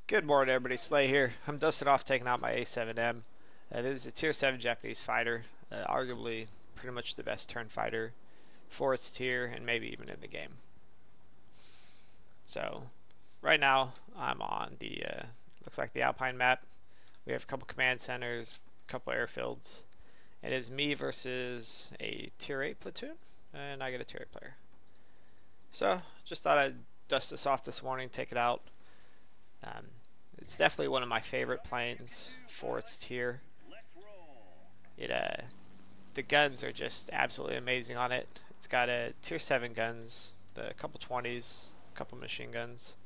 Good morning, everybody. Slay here. I'm dusting off taking out my A7M. This is a tier 7 Japanese fighter, arguably pretty much the best turn fighter for its tier and maybe even in the game. So, right now I'm on the, looks like the Alpine map. We have a couple command centers, a couple airfields. It is me versus a tier 8 platoon, and I get a tier 8 player. So, just thought I'd dust this off this morning, take it out. It's definitely one of my favorite planes for its tier. The guns are just absolutely amazing on it. It's got a tier 7 guns, a couple 20s, a couple machine guns,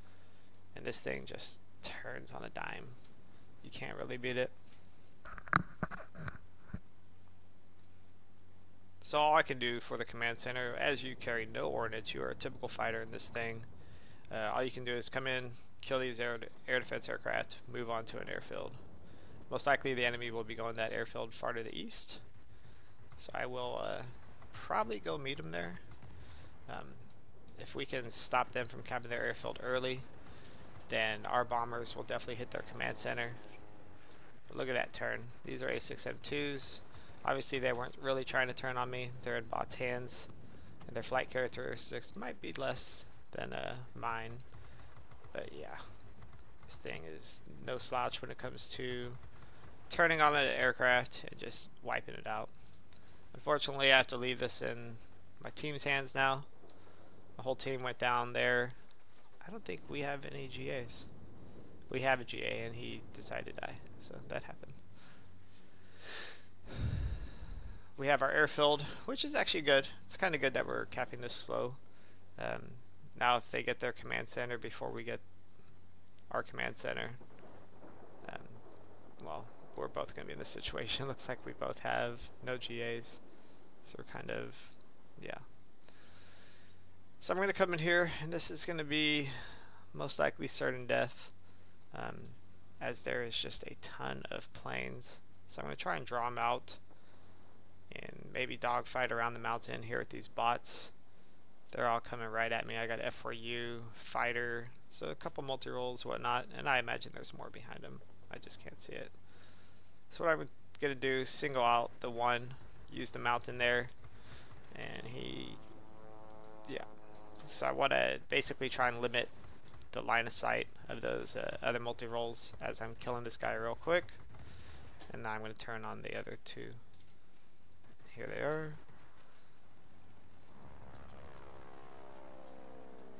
and this thing just turns on a dime. You can't really beat it. So all I can do for the command center, as you carry no ordnance, you are a typical fighter in this thing. All you can do is come in, kill these air defense aircraft, move on to an airfield. Most likely the enemy will be going that airfield far to the east. So I will probably go meet them there. If we can stop them from capping their airfield early, then our bombers will definitely hit their command center. But look at that turn. These are A6M2s. Obviously they weren't really trying to turn on me. They're in bot's hands, and their flight characteristics might be less than mine. But yeah, this thing is no slouch when it comes to turning on an aircraft and just wiping it out. Unfortunately, I have to leave this in my team's hands now. The whole team went down there. I don't think we have any GAs. We have a GA and he decided to die, so that happened. We have our airfield, which is actually good. It's kind of good that we're capping this slow. Now if they get their command center before we get our command center, well, we're both going to be in this situation. Looks like we both have no GAs, so we're kind of, yeah. So I'm going to come in here, and this is going to be most likely certain death, as there is just a ton of planes. So I'm going to try and draw them out and maybe dogfight around the mountain here with these bots. They're all coming right at me. I got F4U, fighter, so a couple multi-rolls, whatnot, and I imagine there's more behind them. I just can't see it. So what I'm going to do is single out the one, use the mountain there, and yeah. So I want to basically try and limit the line of sight of those other multi-rolls as I'm killing this guy real quick. And now I'm going to turn on the other two. Here they are.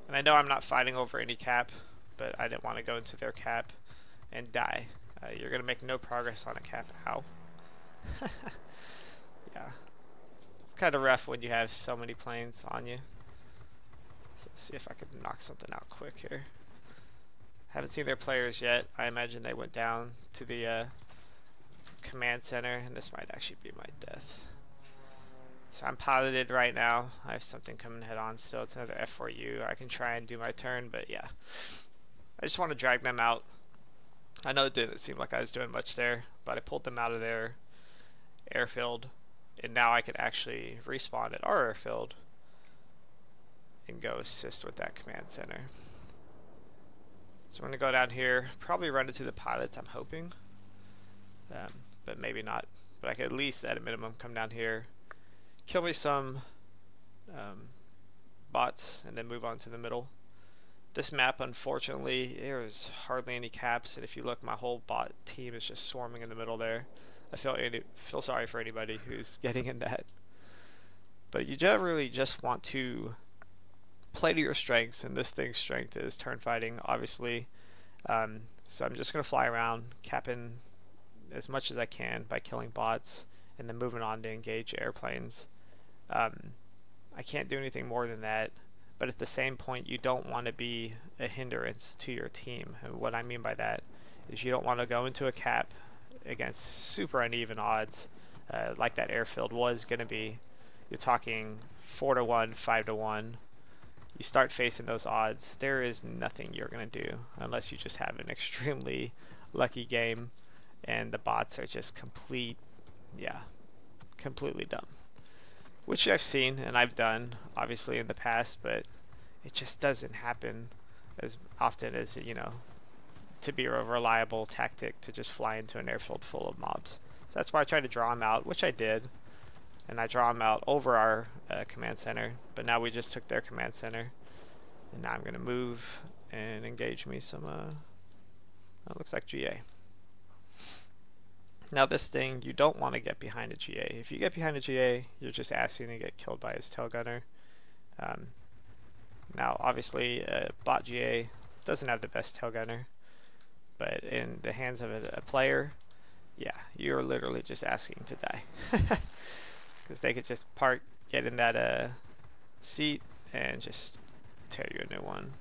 And I know I'm not fighting over any cap, but I didn't want to go into their cap and die. You're going to make no progress on a cap. Ow. Yeah. It's kind of rough when you have so many planes on you. So let's see if I can knock something out quick here. Haven't seen their players yet. I imagine they went down to the command center, and this might actually be my death. So I'm piloted right now. I have something coming head on still. It's another F4U. I can try and do my turn, but yeah. I just want to drag them out. I know it didn't seem like I was doing much there, but I pulled them out of their airfield, and now I can actually respawn at our airfield and go assist with that command center. So I'm going to go down here, probably run into the pilots, I'm hoping, but maybe not. But I could at least, at a minimum, come down here, kill me some bots, and then move on to the middle. This map, unfortunately, there is hardly any caps, and if you look, my whole bot team is just swarming in the middle there. I feel sorry for anybody who's getting in that. But you generally just want to play to your strengths, and this thing's strength is turn fighting, obviously. So I'm just going to fly around, capping as much as I can by killing bots, and then moving on to engage airplanes. I can't do anything more than that. But at the same point, you don't want to be a hindrance to your team. And what I mean by that is you don't want to go into a cap against super uneven odds, like that airfield was going to be. You're talking 4-1, 5-1. You start facing those odds, there is nothing you're going to do unless you just have an extremely lucky game, and the bots are just completely dumb. Which I've seen and I've done, obviously, in the past, but it just doesn't happen as often as, you know, to be a reliable tactic to just fly into an airfield full of mobs. So that's why I tried to draw them out, which I did. And I draw them out over our command center. But now we just took their command center. And now I'm going to move and engage me some, that looks like GA. Now this thing, you don't want to get behind a GA. If you get behind a GA, you're just asking to get killed by his tail gunner. Now obviously bot GA doesn't have the best tail gunner, but in the hands of a player, yeah, you're literally just asking to die. Because they could just get in that seat and just tear you a new one.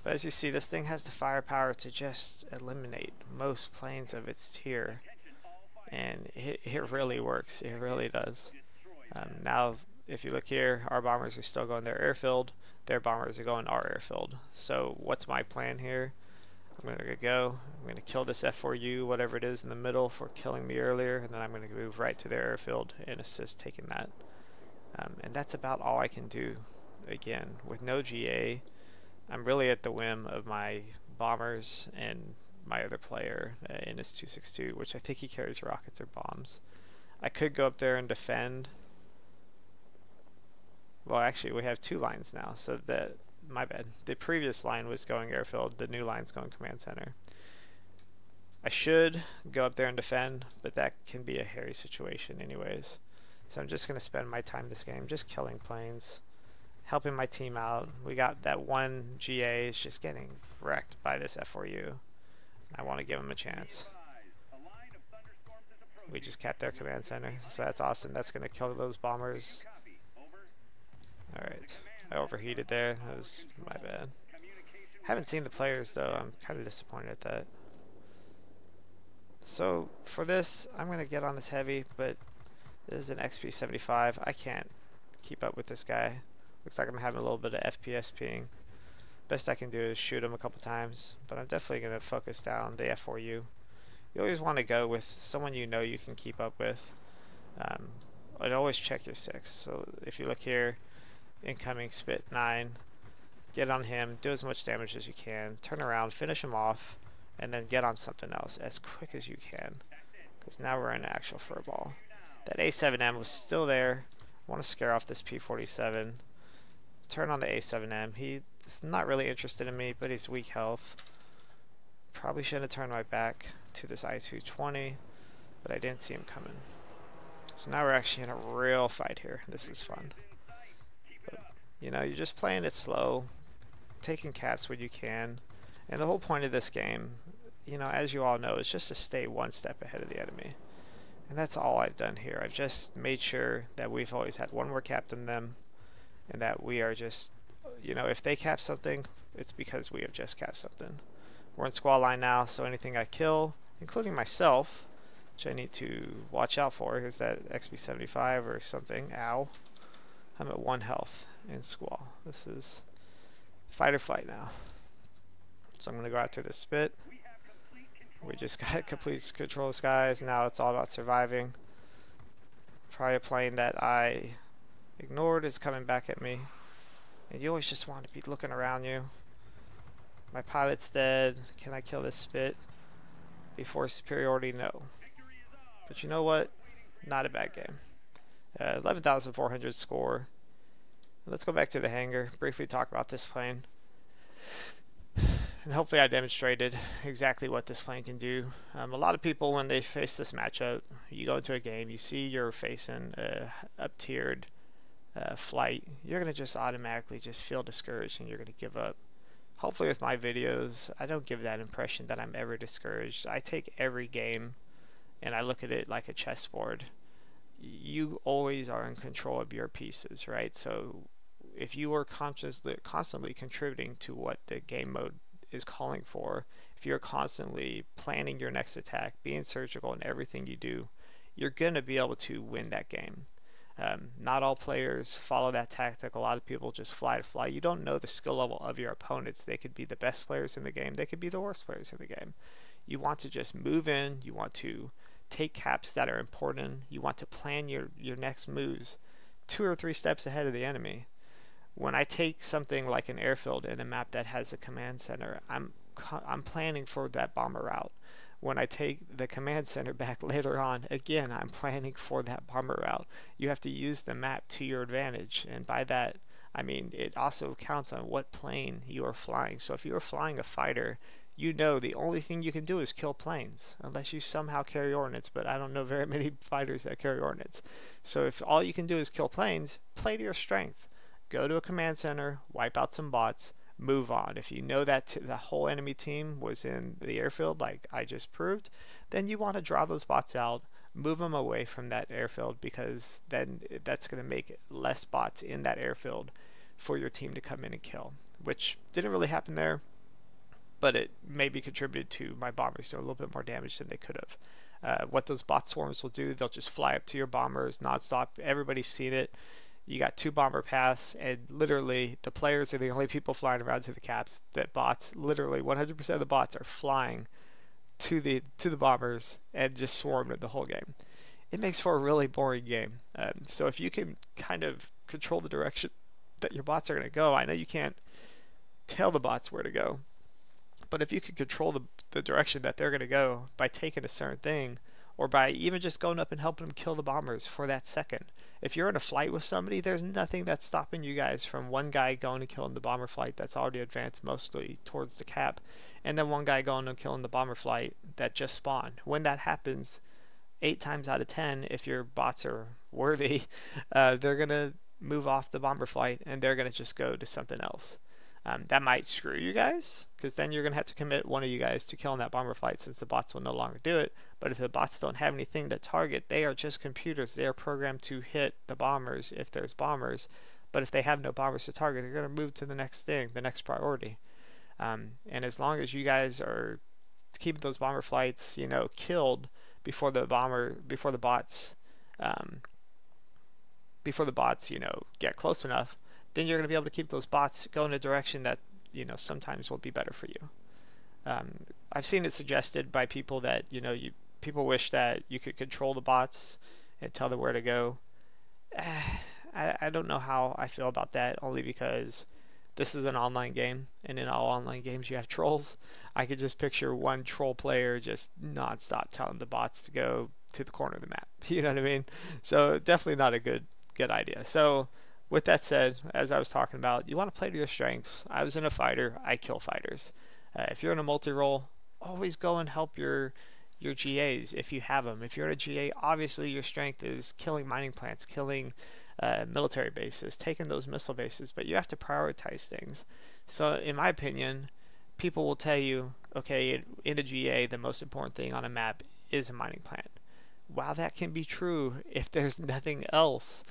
But as you see, this thing has the firepower to just eliminate most planes of its tier. And it really works. It really does. Now, if you look here, our bombers are still going their airfield. Their bombers are going our airfield. So what's my plan here? I'm going to kill this F4U, whatever it is in the middle, for killing me earlier. And then I'm going to move right to their airfield and assist taking that. And that's about all I can do. Again, with no GA, I'm really at the whim of my bombers and my other player in his 262, which I think he carries rockets or bombs. I could go up there and defend. Well, actually, we have two lines now, so my bad. The previous line was going airfield, the new line's going command center. I should go up there and defend, but that can be a hairy situation anyways. So I'm just going to spend my time this game just killing planes, helping my team out. We got that one GA is just getting wrecked by this F4U. I want to give him a chance. We just capped their command center, so that's awesome. That's going to kill those bombers. Alright, I overheated there. That was my bad. Haven't seen the players though. I'm kind of disappointed at that. So for this, I'm going to get on this heavy, but this is an XP75. I can't keep up with this guy. Looks like I'm having a little bit of FPS ping. Best I can do is shoot him a couple times, but I'm definitely going to focus down the F4U. You always want to go with someone you know you can keep up with. And always check your 6. So if you look here, incoming Spit 9, get on him, do as much damage as you can, turn around, finish him off, and then get on something else as quick as you can. Because now we're in actual furball. That A7M was still there. I want to scare off this P47. Turn on the A7M. He's not really interested in me, but he's weak health. Probably shouldn't have turned my back to this I-220, but I didn't see him coming. So now we're actually in a real fight here. This is fun. But, you know, you're just playing it slow, taking caps when you can. And the whole point of this game, you know, as you all know, is just to stay one step ahead of the enemy. And that's all I've done here. I've just made sure that we've always had one more cap than them, and that we are just, you know, if they cap something, it's because we have just capped something. We're in squall line now, so anything I kill, including myself, which I need to watch out for. Here's that XP75 or something. Ow. I'm at 1 health in squall. This is fight or flight now. So I'm going to go out to the Spit. We just got complete control of the skies. Now it's all about surviving. Probably a plane that I ignored is coming back at me. And you always just want to be looking around you. My pilot's dead. Can I kill this Spit before superiority? No. But you know what? Not a bad game. 11,400 score. Let's go back to the hangar. Briefly talk about this plane. And hopefully I demonstrated exactly what this plane can do. A lot of people, when they face this matchup, you go into a game, you see you're facing a up-tiered flight, you're going to just automatically just feel discouraged and you're going to give up. Hopefully with my videos, I don't give that impression that I'm ever discouraged. I take every game and I look at it like a chessboard. You always are in control of your pieces, right? So if you are constantly contributing to what the game mode is calling for, if you're constantly planning your next attack, being surgical in everything you do, you're going to be able to win that game. Not all players follow that tactic. A lot of people just fly to fly. You don't know the skill level of your opponents. They could be the best players in the game. They could be the worst players in the game. You want to just move in. You want to take caps that are important. You want to plan your next moves 2 or 3 steps ahead of the enemy. When I take something like an airfield in a map that has a command center, I'm I'm planning for that bomber route. When I take the command center back later on, again, I'm planning for that bomber route. You have to use the map to your advantage, and by that, I mean it also counts on what plane you are flying. So if you are flying a fighter, you know the only thing you can do is kill planes, unless you somehow carry ordnance, but I don't know very many fighters that carry ordnance. So if all you can do is kill planes, play to your strength. Go to a command center, wipe out some bots, move on. If you know that the whole enemy team was in the airfield, like I just proved, then you want to draw those bots out, move them away from that airfield, because then that's going to make less bots in that airfield for your team to come in and kill, which didn't really happen there, but it maybe contributed to my bombers doing a little bit more damage than they could have. What those bot swarms will do, they'll just fly up to your bombers nonstop. Everybody's seen it. You got 2 bomber paths, and literally the players are the only people flying around to the caps. That bots, literally 100% of the bots are flying to the bombers and just swarming the whole game. It makes for a really boring game. So if you can kind of control the direction that your bots are going to go, I know you can't tell the bots where to go, but if you can control the direction that they're going to go by taking a certain thing, or by even just going up and helping them kill the bombers for that second. If you're in a flight with somebody, there's nothing that's stopping you guys from one guy going and killing the bomber flight that's already advanced mostly towards the cap, and then one guy going and killing the bomber flight that just spawned. When that happens, 8 times out of 10, if your bots are worthy, they're going to move off the bomber flight and they're going to just go to something else. That might screw you guys, because then you're going to have to commit one of you guys to killing that bomber flight, since the bots will no longer do it. But if the bots don't have anything to target, they are just computers. They are programmed to hit the bombers if there's bombers. But if they have no bombers to target, they're going to move to the next thing, the next priority. And as long as you guys are keeping those bomber flights, killed before the bots, um, get close enough, then you're going to be able to keep those bots going in a direction that, sometimes will be better for you. I've seen it suggested by people that, people wish that you could control the bots and tell them where to go. I don't know how I feel about that, only because this is an online game, and in all online games you have trolls. I could just picture one troll player just nonstop telling the bots to go to the corner of the map. You know what I mean? So definitely not a good idea. So with that said, as I was talking about, you want to play to your strengths. I was in a fighter. I kill fighters. If you're in a multi-role, always go and help your GAs if you have them. If you're in a GA, obviously your strength is killing mining plants, killing military bases, taking those missile bases, but you have to prioritize things. So in my opinion, people will tell you, okay, in a GA, the most important thing on a map is a mining plant. While that can be true if there's nothing else,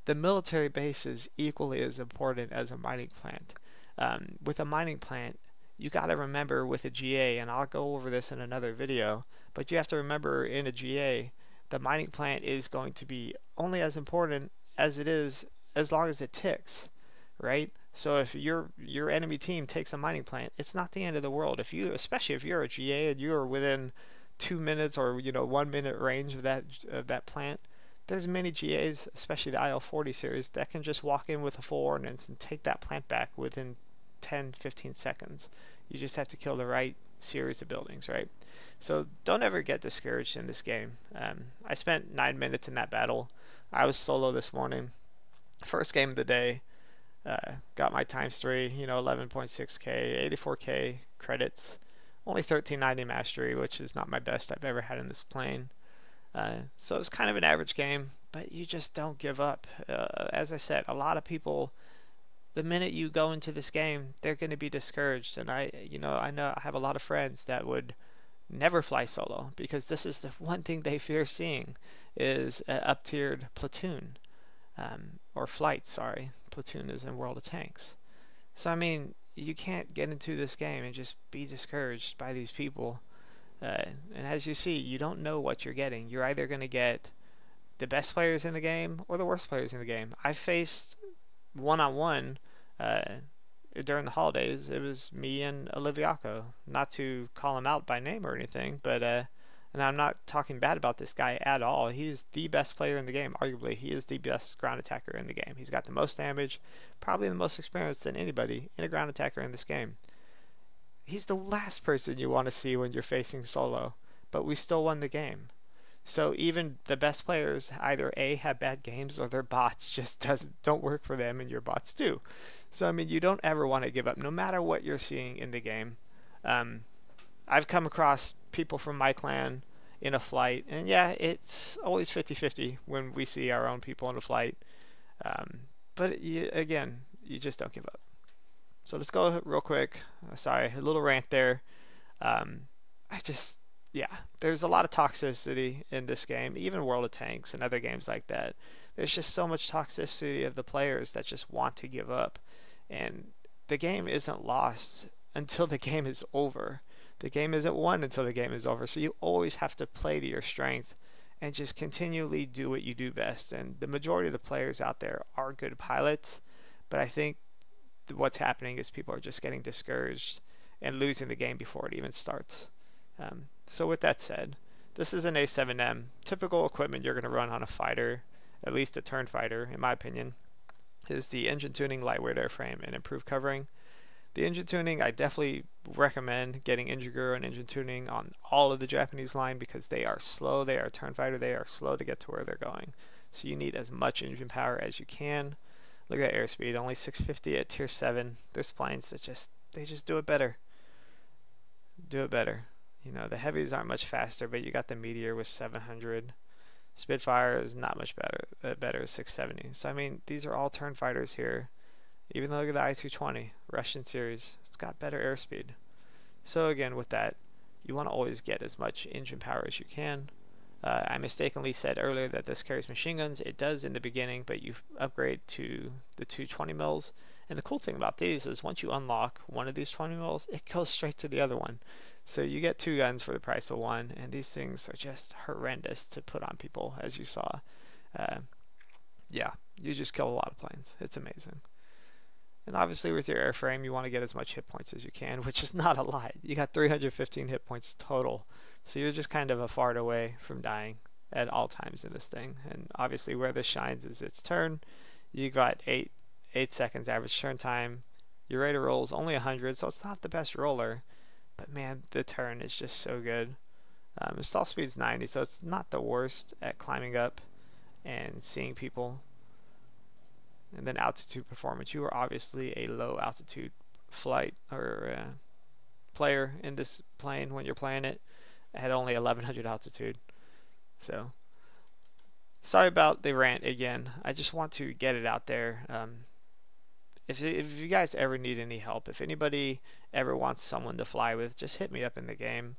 the military base is equally as important as a mining plant. With a mining plant, you got to remember with a GA, and I'll go over this in another video, but you have to remember in a GA, the mining plant is going to be only as important as it is as long as it ticks, right? So if your enemy team takes a mining plant, it's not the end of the world. Especially if you're a GA and you are within 2 minutes or 1 minute range of that plant, there's many GAs, especially the IL-40 series, that can just walk in with a full ordnance and take that plant back within 10-15 seconds. You just have to kill the right series of buildings, right? So don't ever get discouraged in this game. I spent 9 minutes in that battle. I was solo this morning. First game of the day. Got my ×3, 11.6k, 84k credits. Only 1390 mastery, which is not my best I've ever had in this plane. So it's kind of an average game, but you just don't give up. As I said, a lot of people, the minute you go into this game, they're going to be discouraged. And I know I have a lot of friends that would never fly solo, because this is the one thing they fear seeing is an up-tiered platoon, or flight, sorry. Platoon is in World of Tanks. So I mean, you can't get into this game and just be discouraged by these people. And as you see, you don't know what you're getting. You're either going to get the best players in the game or the worst players in the game. I faced one-on-one during the holidays. It was me and Oliviaco. Not to call him out by name or anything, but and I'm not talking bad about this guy at all. He's the best player in the game. Arguably, he is the best ground attacker in the game. He's got the most damage, probably the most experience than anybody in a ground attacker in this game. he's the last person you want to see when you're facing solo, but we still won the game. So even the best players either A, have bad games, or their bots just don't work for them and your bots do. So I mean, you don't ever want to give up no matter what you're seeing in the game. Um, I've come across people from my clan in a flight, and yeah, it's always 50-50 when we see our own people in a flight. Um, but again, you just don't give up. So let's go real quick. Sorry, a little rant there. Um, I just, yeah, there's a lot of toxicity in this game, even World of Tanks and other games like that. There's just so much toxicity of the players that just want to give up. And the game isn't lost until the game is over. The game isn't won until the game is over. So you always have to play to your strength and just continually do what you do best. And the majority of the players out there are good pilots, but I think what's happening is people are just getting discouraged and losing the game before it even starts. So with that said, this is an A7M. Typical equipment you're going to run on a fighter, at least a turn fighter, in my opinion, is the engine tuning, lightweight airframe, and improved covering. The engine tuning, I definitely recommend getting Injiguro and engine tuning on all of the Japanese line because they are slow. They are a turn fighter. They are slow to get to where they're going. So you need as much engine power as you can. Look at that airspeed, only 650 at tier 7. There's planes that they just do it better. Do it better. You know, the heavies aren't much faster, but you got the Meteor with 700. Spitfire is not much better, better 670. So I mean, these are all turn fighters here. Even though look at the I-220 Russian series, it's got better airspeed. So again, with that, you want to always get as much engine power as you can. I mistakenly said earlier that this carries machine guns. It does in the beginning, but you upgrade to the 220 mils. And the cool thing about these is once you unlock one of these 20 mils, it goes straight to the other one. So you get two guns for the price of one, and these things are just horrendous to put on people, as you saw. Uh, yeah, you just kill a lot of planes. It's amazing. And obviously with your airframe, you want to get as much hit points as you can, which is not a lot. You got 315 hit points total. So you're just kind of a fart away from dying at all times in this thing. And obviously where this shines is its turn. You got 8 seconds average turn time. Your rate of roll is only 100, so it's not the best roller. But man, the turn is just so good. Stall speed is 90, so it's not the worst at climbing up and seeing people. And then altitude performance. You are obviously a low altitude flight or player in this plane when you're playing it. At only 1100 altitude. So sorry about the rant again. I just want to get it out there. If you guys ever need any help, if anybody ever wants someone to fly with, just hit me up in the game.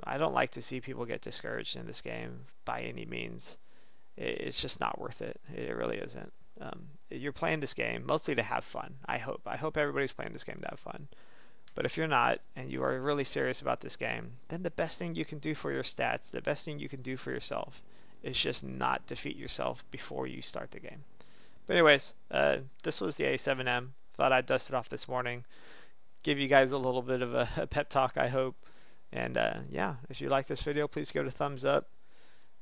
I don't like to see people get discouraged in this game by any means. It's just not worth it. It really isn't. You're playing this game mostly to have fun. I hope everybody's playing this game to have fun. But if you're not, and you are really serious about this game, then the best thing you can do for your stats, the best thing you can do for yourself, is just not defeat yourself before you start the game. But anyways, this was the A7M. Thought I'd dust it off this morning. Give you guys a little bit of a pep talk, I hope. And yeah, if you like this video, please give it a thumbs up.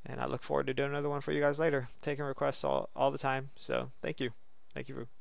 And I look forward to doing another one for you guys later. Taking requests all the time. So thank you. Thank you for